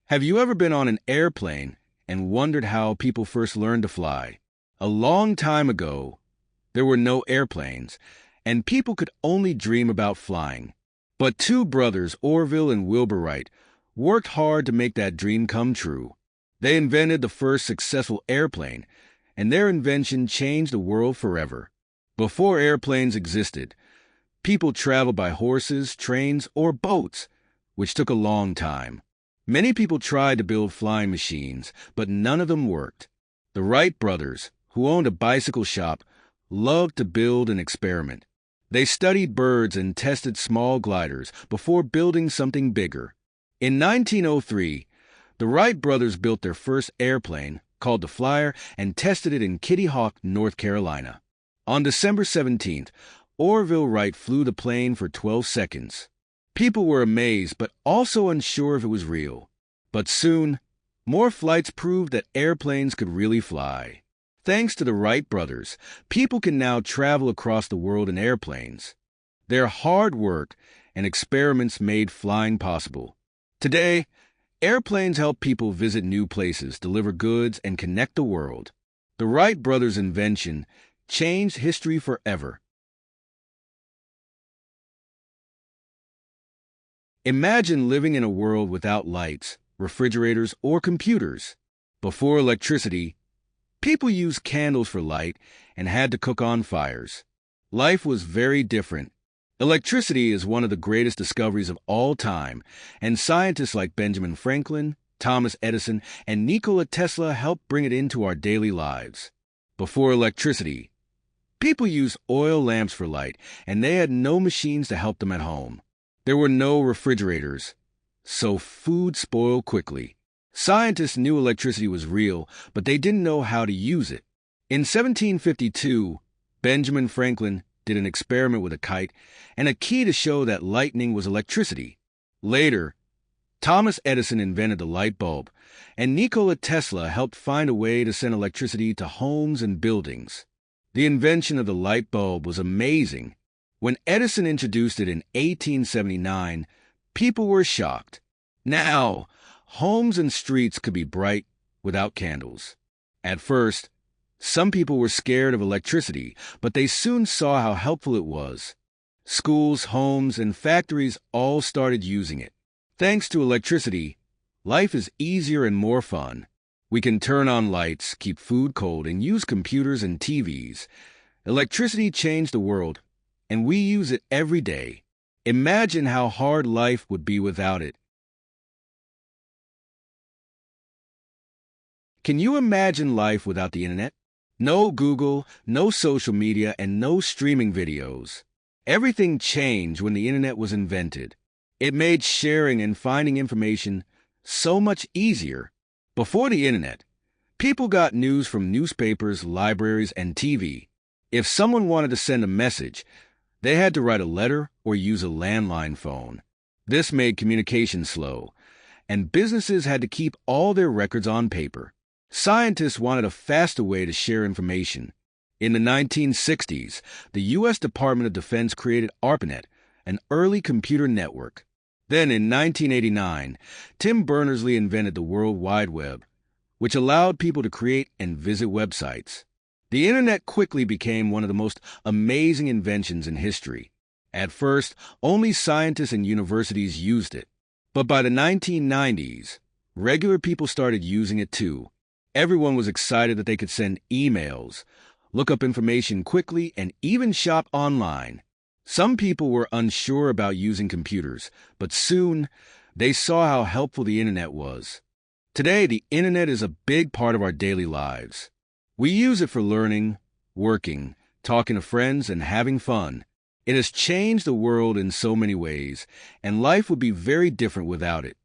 Have you ever been on an airplane and wondered how people first learned to fly? A long time ago, there were no airplanes, and people could only dream about flying. But two brothers, Orville and Wilbur Wright, worked hard to make that dream come true. They invented the first successful airplane, and their invention changed the world forever. Before airplanes existed, people traveled by horses, trains, or boats, which took a long time. Many people tried to build flying machines, but none of them worked. The Wright brothers, who owned a bicycle shop, loved to build and experiment. They studied birds and tested small gliders before building something bigger. In 1903, the Wright brothers built their first airplane, called the Flyer, and tested it in Kitty Hawk, North Carolina. On December 17th, Orville Wright flew the plane for 12 seconds. People were amazed, but also unsure if it was real. But soon, more flights proved that airplanes could really fly. Thanks to the Wright brothers, people can now travel across the world in airplanes. Their hard work and experiments made flying possible. Today, airplanes help people visit new places, deliver goods, and connect the world. The Wright brothers' invention changed history forever. Imagine living in a world without lights, refrigerators, or computers. Before electricity, people used candles for light and had to cook on fires. Life was very different. Electricity is one of the greatest discoveries of all time, and scientists like Benjamin Franklin, Thomas Edison, and Nikola Tesla helped bring it into our daily lives. Before electricity, people used oil lamps for light, and they had no machines to help them at home. There were no refrigerators, so food spoiled quickly. Scientists knew electricity was real, but they didn't know how to use it. In 1752, Benjamin Franklin did an experiment with a kite and a key to show that lightning was electricity. Later, Thomas Edison invented the light bulb, and Nikola Tesla helped find a way to send electricity to homes and buildings. The invention of the light bulb was amazing. When Edison introduced it in 1879, people were shocked. Now, homes and streets could be bright without candles. At first, some people were scared of electricity, but they soon saw how helpful it was. Schools, homes, and factories all started using it. Thanks to electricity, life is easier and more fun. We can turn on lights, keep food cold, and use computers and TVs. Electricity changed the world, and we use it every day. Imagine how hard life would be without it. Can you imagine life without the internet? No Google, no social media, and no streaming videos. Everything changed when the internet was invented. It made sharing and finding information so much easier. Before the internet, people got news from newspapers, libraries, and TV. If someone wanted to send a message, they had to write a letter or use a landline phone. This made communication slow, and businesses had to keep all their records on paper. Scientists wanted a faster way to share information. In the 1960s, the U.S. Department of Defense created ARPANET, an early computer network. Then in 1989, Tim Berners-Lee invented the World Wide Web, which allowed people to create and visit websites. The internet quickly became one of the most amazing inventions in history. At first, only scientists and universities used it. But by the 1990s, regular people started using it too. Everyone was excited that they could send emails, look up information quickly, and even shop online. Some people were unsure about using computers, but soon they saw how helpful the internet was. Today, the internet is a big part of our daily lives. We use it for learning, working, talking to friends, and having fun. It has changed the world in so many ways, and life would be very different without it.